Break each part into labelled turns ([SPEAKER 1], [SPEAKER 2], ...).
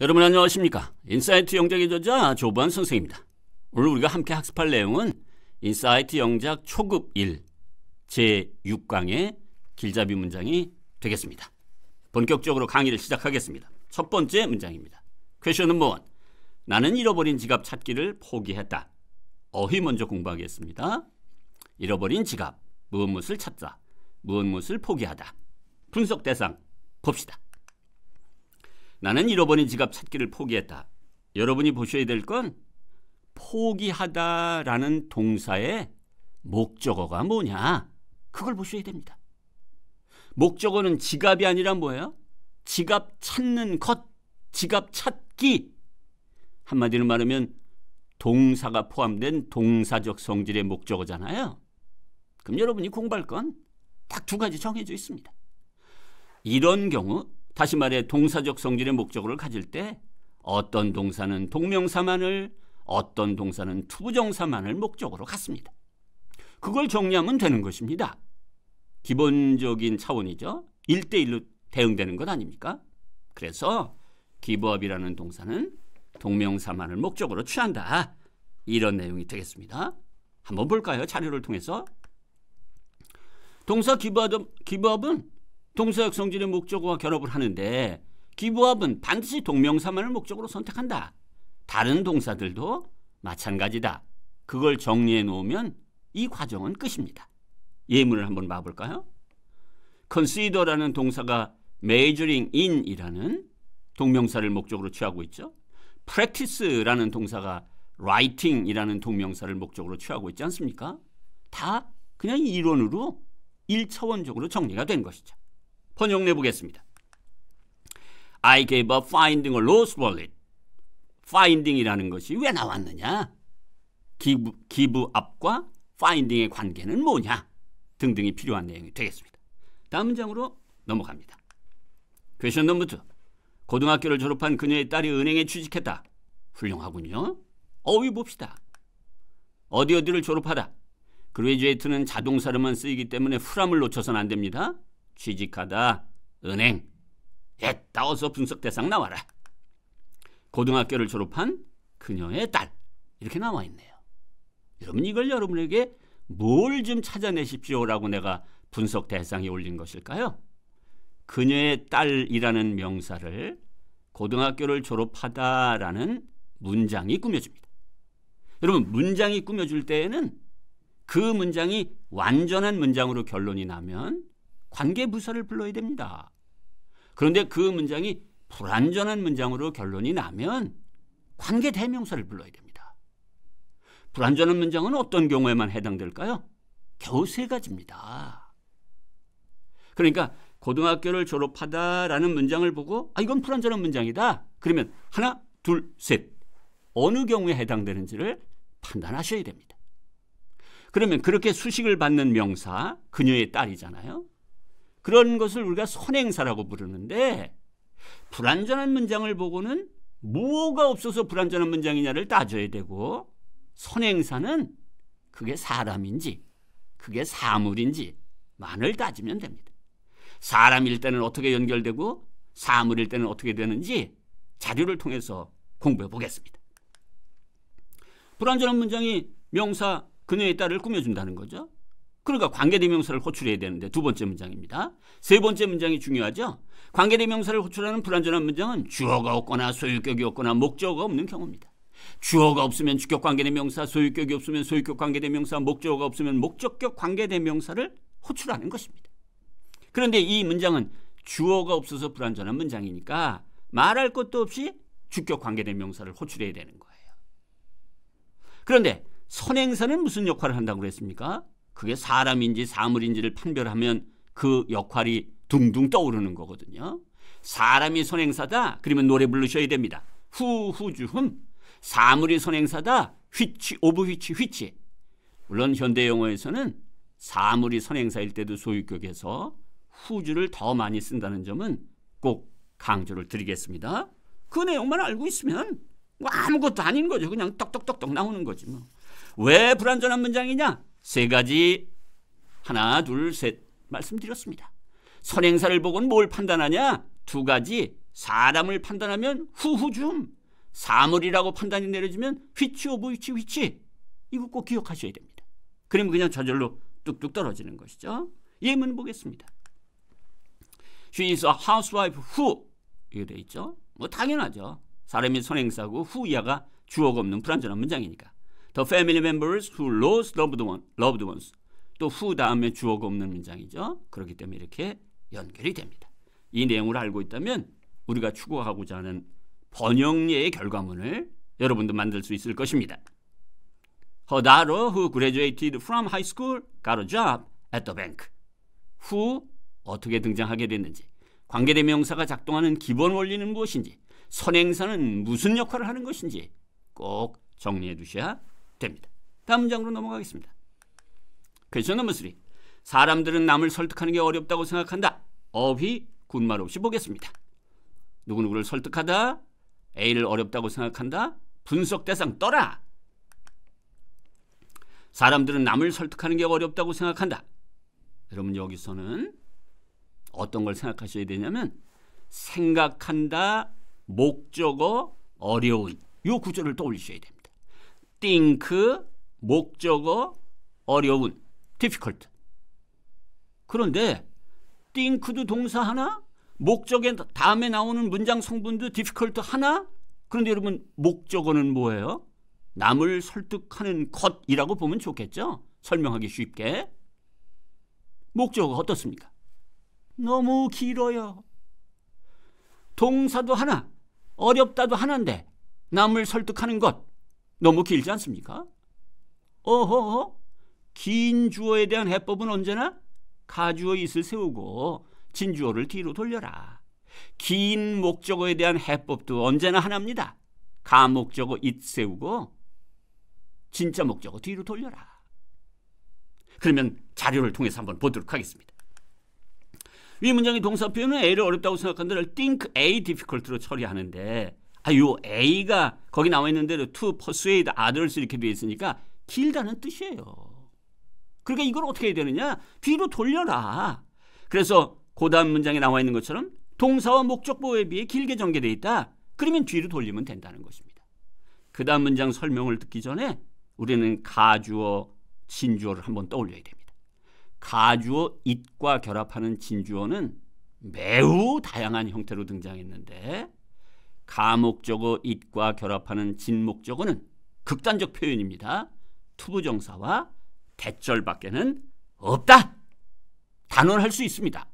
[SPEAKER 1] 여러분 안녕하십니까? 인사이트 영작의 저자 조보환 선생입니다. 오늘 우리가 함께 학습할 내용은 인사이트 영작 초급 1 제6강의 길잡이 문장이 되겠습니다. 본격적으로 강의를 시작하겠습니다. 첫 번째 문장입니다. 퀘션 넘버 1. 나는 잃어버린 지갑 찾기를 포기했다. 어휘 먼저 공부하겠습니다. 잃어버린 지갑, 무엇을 찾다, 무엇을 포기하다. 분석 대상 봅시다. 나는 잃어버린 지갑 찾기를 포기했다. 여러분이 보셔야 될 건 포기하다라는 동사의 목적어가 뭐냐? 그걸 보셔야 됩니다. 목적어는 지갑이 아니라 뭐예요? 지갑 찾는 것, 지갑 찾기. 한마디로 말하면 동사가 포함된 동사적 성질의 목적어잖아요. 그럼 여러분이 공부할 건 딱 두 가지 정해져 있습니다. 이런 경우, 다시 말해 동사적 성질의 목적어를 가질 때 어떤 동사는 동명사만을, 어떤 동사는 투부정사만을 목적어로 갖습니다. 그걸 정리하면 되는 것입니다. 기본적인 차원이죠. 1대1로 대응되는 것 아닙니까? 그래서 기브업이라는 동사는 동명사만을 목적어로 취한다. 이런 내용이 되겠습니다. 한번 볼까요? 자료를 통해서. 동사 기브업은 동사적 성질의 목적어와 결합을 하는데 기브업은 반드시 동명사만을 목적으로 선택한다. 다른 동사들도 마찬가지다. 그걸 정리해 놓으면 이 과정은 끝입니다. 예문을 한번 봐볼까요? consider라는 동사가 majoring in이라는 동명사를 목적으로 취하고 있죠. practice라는 동사가 writing이라는 동명사를 목적으로 취하고 있지 않습니까? 다 그냥 이론으로 1차원적으로 정리가 된 것이죠. 번역 내보겠습니다. I gave up finding a lost wallet. finding이라는 것이 왜 나왔느냐? give up과 finding의 관계는 뭐냐? 등등이 필요한 내용이 되겠습니다. 다음 문장으로 넘어갑니다. 퀘션 넘버 2. 고등학교를 졸업한 그녀의 딸이 은행에 취직했다. 훌륭하군요. 어휘 봅시다. 어디를 졸업하다. 그레이주에이트는 자동사로만 쓰이기 때문에 후람을 놓쳐서는 안 됩니다. 취직하다, 은행. 따워서 분석 대상 나와라. 고등학교를 졸업한 그녀의 딸. 이렇게 나와 있네요. 여러분 이걸 여러분에게 뭘 좀 찾아내십시오라고 내가 분석 대상에 올린 것일까요? 그녀의 딸이라는 명사를 고등학교를 졸업하다라는 문장이 꾸며줍니다. 여러분 문장이 꾸며줄 때에는 그 문장이 완전한 문장으로 결론이 나면 관계부사를 불러야 됩니다. 그런데 그 문장이 불완전한 문장으로 결론이 나면 관계대명사를 불러야 됩니다. 불완전한 문장은 어떤 경우에만 해당될까요? 겨우 3가지입니다. 그러니까 고등학교를 졸업하다라는 문장을 보고 이건 불완전한 문장이다. 그러면 하나, 둘, 셋. 어느 경우에 해당되는지를 판단하셔야 됩니다. 그러면 그렇게 수식을 받는 명사, 그녀의 딸이잖아요. 그런 것을 우리가 선행사라고 부르는데 불완전한 문장을 보고는 뭐가 없어서 불완전한 문장이냐를 따져야 되고 선행사는 그게 사람인지 그게 사물인지만을 따지면 됩니다. 사람일 때는 어떻게 연결되고 사물일 때는 어떻게 되는지 자료를 통해서 공부해 보겠습니다. 불완전한 문장이 명사 그녀의 딸을 꾸며준다는 거죠. 그러니까 관계대명사를 호출해야 되는데 두 번째 문장입니다. 세 번째 문장이 중요하죠. 관계대명사를 호출하는 불완전한 문장은 주어가 없거나 소유격이 없거나 목적어가 없는 경우입니다. 주어가 없으면 주격 관계대명사, 소유격이 없으면 소유격 관계대명사, 목적어가 없으면 목적격 관계대명사를 호출하는 것입니다. 그런데 이 문장은 주어가 없어서 불완전한 문장이니까 말할 것도 없이 주격 관계대명사를 호출해야 되는 거예요. 그런데 선행사는 무슨 역할을 한다고 그랬습니까? 그게 사람인지 사물인지를 판별하면 그 역할이 둥둥 떠오르는 거거든요. 사람이 선행사다. 그러면 노래 부르셔야 됩니다. 후후주흠. 사물이 선행사다. 휘치 오브 휘치 휘치. 물론 현대 영어에서는 사물이 선행사일 때도 소유격에서 후주를 더 많이 쓴다는 점은 꼭 강조를 드리겠습니다. 그 내용만 알고 있으면 아무것도 아닌 거죠. 그냥 떡떡떡떡 나오는 거지 뭐. 왜 불완전한 문장이냐? 3가지 하나 둘 셋 말씀드렸습니다. 선행사를 보고는 뭘 판단하냐? 2가지 사람을 판단하면 후후줌, 사물이라고 판단이 내려지면 which of which. 이거 꼭 기억하셔야 됩니다. 그러면 그냥 저절로 뚝뚝 떨어지는 것이죠. 예문 보겠습니다. She is a housewife who, 이게 돼 있죠. 뭐 당연하죠. 사람이 선행사고 who 이하가 주어가 없는 불완전한 문장이니까. The family members who lost loved ones. 또 who 다음에 주어가 없는 문장이죠. 그렇기 때문에 이렇게 연결이 됩니다. 이 내용을 알고 있다면 우리가 추구하고자 하는 번역예의 결과문을 여러분도 만들 수 있을 것입니다. Her daughter who graduated from high school got a job at the bank. who 어떻게 등장하게 됐는지, 관계대명사가 작동하는 기본 원리는 무엇인지, 선행사는 무슨 역할을 하는 것인지 꼭 정리해 두셔야 됩니다. 다음 문장으로 넘어가겠습니다. Question number 3. 사람들은 남을 설득하는 게 어렵다고 생각한다. 어휘 군말 없이 보겠습니다. 누구누구를 설득하다, A를 어렵다고 생각한다, 분석 대상 떠라. 사람들은 남을 설득하는 게 어렵다고 생각한다. 여러분 여기서는 어떤 걸 생각하셔야 되냐면 생각한다, 목적어, 어려운 이 구조를 떠올리셔야 됩니다. think, 목적어, 어려운, difficult. 그런데 think도 동사 하나, 목적의 다음에 나오는 문장 성분도 difficult 하나. 그런데 여러분 목적어는 뭐예요? 남을 설득하는 것이라고 보면 좋겠죠? 설명하기 쉽게. 목적어가 어떻습니까? 너무 길어요. 동사도 하나, 어렵다도 하나인데 남을 설득하는 것 너무 길지 않습니까? 어허, 긴 주어에 대한 해법은 언제나 가주어 it을 세우고 진주어를 뒤로 돌려라. 긴 목적어에 대한 해법도 언제나 하나입니다. 가목적어 it 세우고 진짜 목적어 뒤로 돌려라. 그러면 자료를 통해서 한번 보도록 하겠습니다. 이 문장의 동사 표현은 A를 어렵다고 생각한다를 think A difficult로 처리하는데 요 A가 거기 나와 있는 대로 to persuade others 이렇게 되어 있으니까 길다는 뜻이에요. 그러니까 이걸 어떻게 해야 되느냐? 뒤로 돌려라. 그래서 그 다음 문장에 나와 있는 것처럼 동사와 목적보호에 비해 길게 전개되어 있다. 그러면 뒤로 돌리면 된다는 것입니다. 그 다음 문장 설명을 듣기 전에 우리는 가주어, 진주어를 한번 떠올려야 됩니다. 가주어 it과 결합하는 진주어는 매우 다양한 형태로 등장했는데 가목적어 it과 결합하는 진목적어는 극단적 표현입니다. 투부정사와 대절밖에는 없다. 단언할 수 있습니다.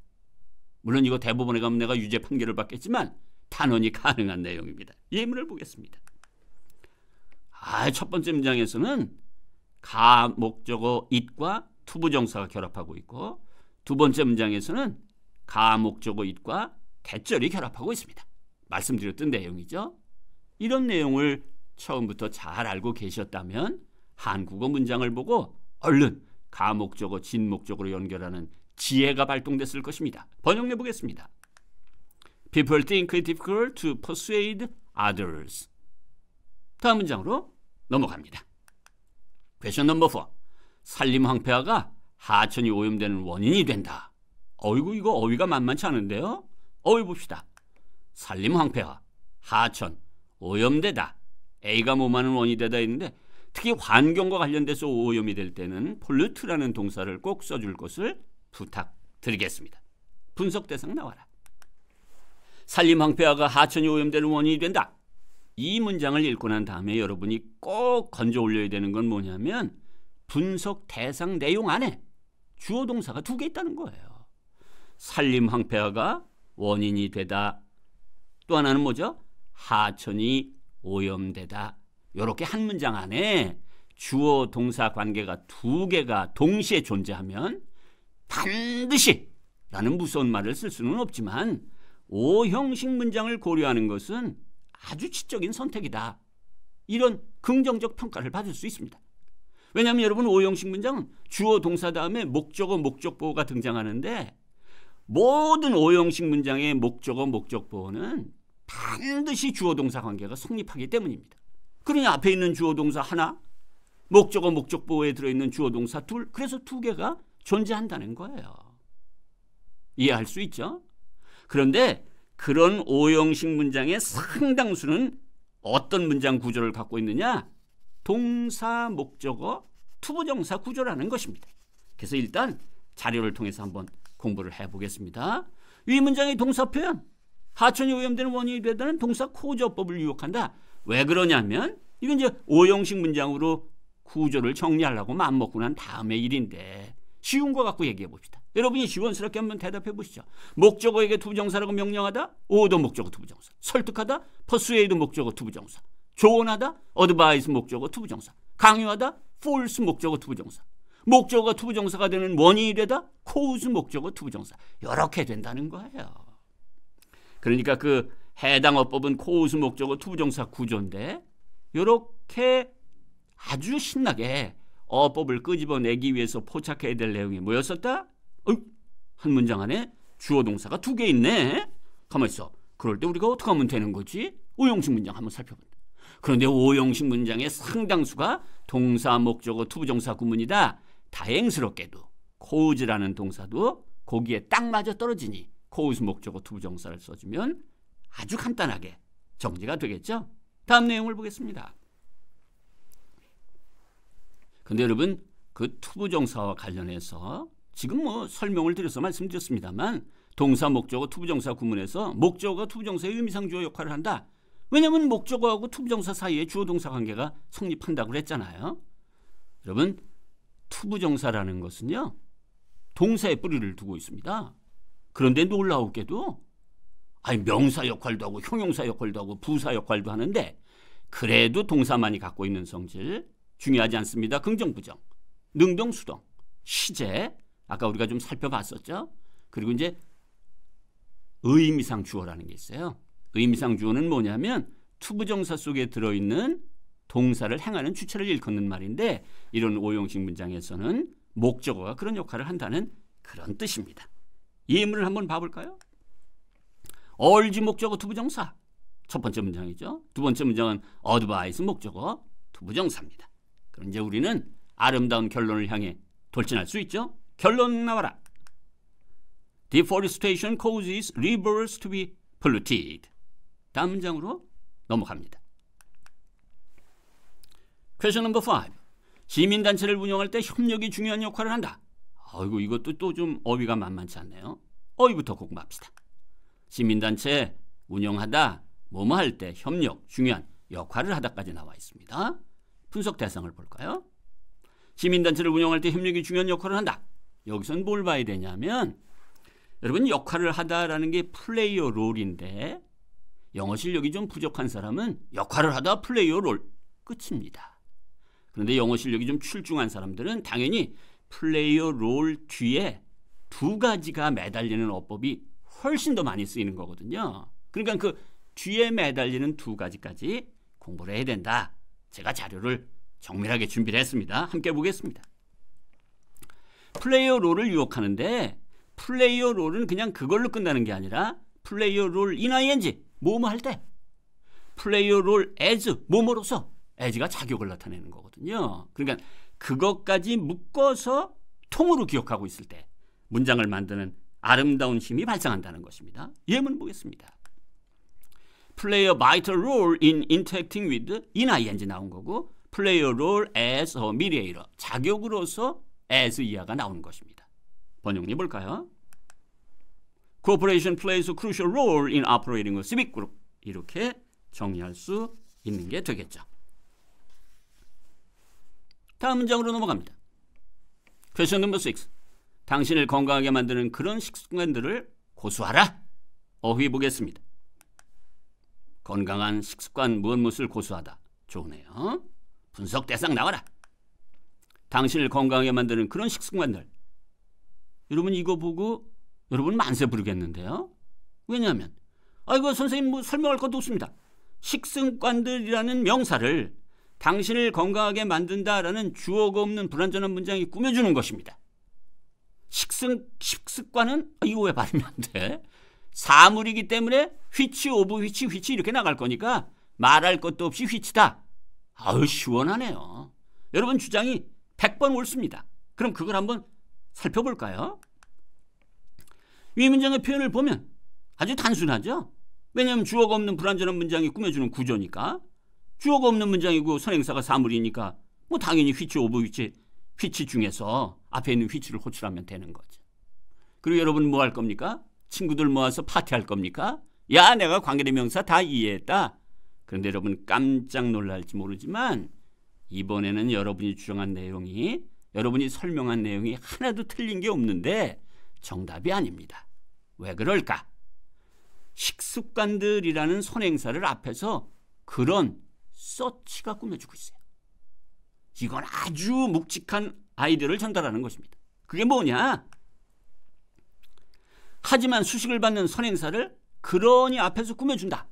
[SPEAKER 1] 물론 이거 대법원에 가면 내가 유죄 판결을 받겠지만 단언이 가능한 내용입니다. 예문을 보겠습니다. 첫 번째 문장에서는 가목적어 it과 투부정사가 결합하고 있고 두 번째 문장에서는 가목적어 it과 대절이 결합하고 있습니다. 말씀드렸던 내용이죠. 이런 내용을 처음부터 잘 알고 계셨다면 한국어 문장을 보고 얼른 가목적어, 진목적으로 연결하는 지혜가 발동됐을 것입니다. 번역 내보겠습니다. People think it difficult to persuade others. 다음 문장으로 넘어갑니다. Question number 4. 산림 황폐화가 하천이 오염되는 원인이 된다. 어이구 이거 어휘가 만만치 않은데요. 어휘 봅시다. 산림 황폐화, 하천, 오염되다. A가 뭐하는 원인이 되다 있는데 특히 환경과 관련돼서 오염이 될 때는 pollute라는 동사를 꼭 써줄 것을 부탁드리겠습니다. 분석 대상 나와라. 산림 황폐화가 하천이 오염되는 원인이 된다. 이 문장을 읽고 난 다음에 여러분이 꼭 건져 올려야 되는 건 뭐냐면 분석 대상 내용 안에 주어 동사가 두 개 있다는 거예요. 산림 황폐화가 원인이 되다. 또 하나는 뭐죠? 하천이 오염되다. 이렇게 한 문장 안에 주어 동사 관계가 두 개가 동시에 존재하면 반드시 라는 무서운 말을 쓸 수는 없지만 오형식 문장을 고려하는 것은 아주 지적인 선택이다. 이런 긍정적 평가를 받을 수 있습니다. 왜냐하면 여러분 오형식 문장은 주어 동사 다음에 목적어 목적보호가 등장하는데 모든 오형식 문장의 목적어 목적보호는 반드시 주어 동사 관계가 성립하기 때문입니다. 그러니 앞에 있는 주어 동사 하나, 목적어 목적보호에 들어있는 주어 동사 둘, 그래서 두 개가 존재한다는 거예요. 이해할 수 있죠? 그런데 그런 오형식 문장의 상당수는 어떤 문장 구조를 갖고 있느냐? 동사, 목적어, 투부정사 구조라는 것입니다. 그래서 일단 자료를 통해서 한번 공부를 해보겠습니다. 위 문장의 동사 표현, 하천이 오염되는 원인이 되다는 동사 코저법을 유혹한다. 왜 그러냐면 이건 이제 오형식 문장으로 구조를 정리하려고 마음먹고 난 다음의 일인데 쉬운 거 갖고 얘기해 봅시다. 여러분이 시원스럽게 한번 대답해 보시죠. 목적어에게 투부정사라고 명령하다, 오더 목적어 투부정사. 설득하다, 퍼스웨이드 목적어 투부정사. 조언하다, 어드바이스 목적어 투부정사. 강요하다, 폴스 목적어 투부정사. 목적어가 투부정사가 되는 원인이 되다, 코우스 목적어 투부정사. 이렇게 된다는 거예요. 그러니까 그 해당 어법은 코우스 목적어 투부정사 구조인데 이렇게 아주 신나게 어법을 끄집어내기 위해서 포착해야 될 내용이 뭐였었다? 한 문장 안에 주어 동사가 2개 있네. 가만히 있어. 그럴 때 우리가 어떻게 하면 되는 거지? 오형식 문장 한번 살펴본다. 그런데 오형식 문장의 상당수가 동사, 목적어, 투부정사 구문이다. 다행스럽게도 cause라는 동사도 거기에 딱 맞아 떨어지니 cause 목적어 투부정사를 써주면 아주 간단하게 정리가 되겠죠? 다음 내용을 보겠습니다. 근데 여러분 그 투부정사와 관련해서 지금 뭐 설명을 드려서 말씀드렸습니다만 동사, 목적어, 투부정사 구문에서 목적어가 투부정사의 의미상 주어 역할을 한다. 왜냐하면 목적어하고 투부정사 사이에 주어 동사 관계가 성립한다고 그랬잖아요. 여러분 투부정사라는 것은요 동사의 뿌리를 두고 있습니다. 그런데 놀라우게도 명사 역할도 하고 형용사 역할도 하고 부사 역할도 하는데 그래도 동사만이 갖고 있는 성질 중요하지 않습니다. 긍정, 부정, 능동, 수동, 시제 아까 우리가 좀 살펴봤었죠. 그리고 이제 의미상 주어라는 게 있어요. 의미상 주어는 뭐냐면 투부정사 속에 들어있는 동사를 행하는 주체를 일컫는 말인데 이런 오형식 문장에서는 목적어가 그런 역할을 한다는 그런 뜻입니다. 예문을 한번 봐볼까요? 얼지 목적어 투부정사 첫 번째 문장이죠. 두 번째 문장은 어드바이스 목적어 투부정사입니다. 그럼 이제 우리는 아름다운 결론을 향해 돌진할 수 있죠. 결론 나와라. Deforestation causes rivers to be polluted. 다음 문장으로 넘어갑니다. Question number 5. 시민단체를 운영할 때 협력이 중요한 역할을 한다. 아이고 이것도 또 좀 어휘가 만만치 않네요. 어휘부터 공부합시다. 시민단체 운영하다, 뭐뭐 할 때 협력, 중요한 역할을 하다까지 나와 있습니다. 분석 대상을 볼까요? 시민단체를 운영할 때 협력이 중요한 역할을 한다. 여기서는 뭘 봐야 되냐면 여러분 역할을 하다라는 게 플레이어 롤인데 영어 실력이 좀 부족한 사람은 역할을 하다 플레이어 롤 끝입니다. 그런데 영어 실력이 좀 출중한 사람들은 당연히 플레이어 롤 뒤에 두 가지가 매달리는 어법이 훨씬 더 많이 쓰이는 거거든요. 그러니까 그 뒤에 매달리는 두 가지까지 공부를 해야 된다. 제가 자료를 정밀하게 준비를 했습니다. 함께 보겠습니다. 플레이어 롤을 유혹하는데 플레이어 롤은 그냥 그걸로 끝나는 게 아니라 플레이어 롤 in ing 뭐뭐 할 때 플레이어 롤 as 뭐뭐로서 as가 자격을 나타내는 거거든요. 그러니까 그것까지 묶어서 통으로 기억하고 있을 때 문장을 만드는 아름다운 힘이 발생한다는 것입니다. 예문 보겠습니다. Play a vital role in interacting with in ing 나온 거고 play a role as a mediator 자격으로서 as 이하가 나오는 것입니다. 번역해 볼까요? Cooperation plays a crucial role in operating a civic group 이렇게 정리할 수 있는 게 되겠죠. 다음 문장으로 넘어갑니다. Question number 6. 당신을 건강하게 만드는 그런 식습관들을 고수하라. 어휘 보겠습니다. 건강한 식습관 무엇을 고수하다. 좋으네요. 분석 대상 나와라. 당신을 건강하게 만드는 그런 식습관들. 여러분 이거 보고 여러분 만세 부르겠는데요. 왜냐하면 이거 선생님 뭐 설명할 것도 없습니다. 식습관들이라는 명사를 당신을 건강하게 만든다라는 주어가 없는 불완전한 문장이 꾸며주는 것입니다. 식습관은 이거 왜 발음이 안 돼? 사물이기 때문에 which of which 이렇게 나갈 거니까 말할 것도 없이 which다. 아유 시원하네요. 여러분 주장이 100번 옳습니다. 그럼 그걸 한번 살펴볼까요? 위 문장의 표현을 보면 아주 단순하죠. 왜냐하면 주어가 없는 불완전한 문장이 꾸며주는 구조니까. 주어가 없는 문장이고 선행사가 사물이니까 뭐 당연히 which, of which, which 중에서 앞에 있는 which를 호출하면 되는 거죠. 그리고 여러분 뭐 할 겁니까? 친구들 모아서 파티할 겁니까? 야, 내가 관계대명사 다 이해했다. 그런데 여러분 깜짝 놀랄지 모르지만 이번에는 여러분이 주장한 내용이, 여러분이 설명한 내용이 하나도 틀린 게 없는데 정답이 아닙니다. 왜 그럴까? 식습관들이라는 선행사를 앞에서 그런 서치가 꾸며주고 있어요. 이건 아주 묵직한 아이디어를 전달하는 것입니다. 그게 뭐냐? 하지만 수식을 받는 선행사를 그러니 앞에서 꾸며준다.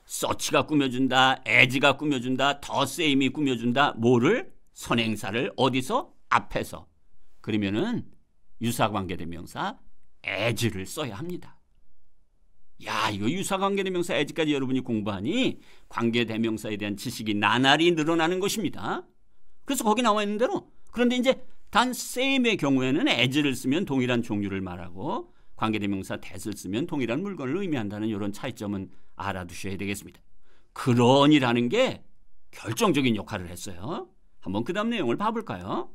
[SPEAKER 1] 서치가 꾸며준다. as가 꾸며준다. the same이 꾸며준다. 뭐를? 선행사를 어디서? 앞에서. 그러면은 유사관계대명사 as를 써야 합니다. 야, 이거 유사관계대명사 as까지 여러분이 공부하니 관계대명사에 대한 지식이 나날이 늘어나는 것입니다. 그래서 거기 나와 있는 대로, 그런데 이제 단 same의 경우에는 as를 쓰면 동일한 종류를 말하고 관계대명사 that을 쓰면 동일한 물건을 의미한다는 이런 차이점은 알아두셔야 되겠습니다. 그러니라는 게 결정적인 역할을 했어요. 한번 그 다음 내용을 봐볼까요?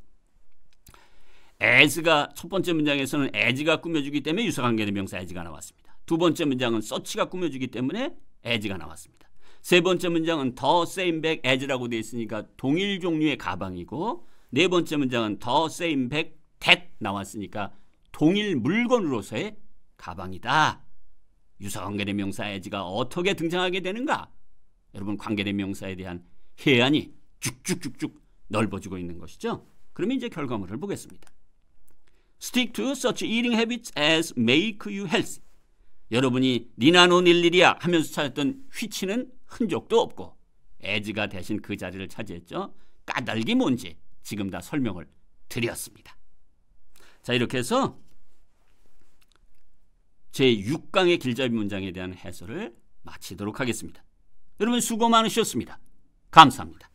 [SPEAKER 1] as가 첫 번째 문장에서는 as가 꾸며주기 때문에 유사관계대명사 as가 나왔습니다. 두 번째 문장은 such가 꾸며주기 때문에 as가 나왔습니다. 세 번째 문장은 the same bag as라고 되어 있으니까 동일 종류의 가방이고, 네 번째 문장은 the same bag that 나왔으니까 동일 물건으로서의 가방이다. 유사관계대명사 as가 어떻게 등장하게 되는가? 여러분 관계대명사에 대한 해안이 쭉쭉쭉쭉 넓어지고 있는 것이죠. 그러면 이제 결과물을 보겠습니다. Stick to such eating habits as make you healthy. 여러분이 니나노닐리리아 하면서 찾았던 which는 흔적도 없고 as가 대신 그 자리를 차지했죠. 까닭이 뭔지 지금 다 설명을 드렸습니다. 자, 이렇게 해서 제6강의 길잡이 문장에 대한 해설을 마치도록 하겠습니다. 여러분 수고 많으셨습니다. 감사합니다.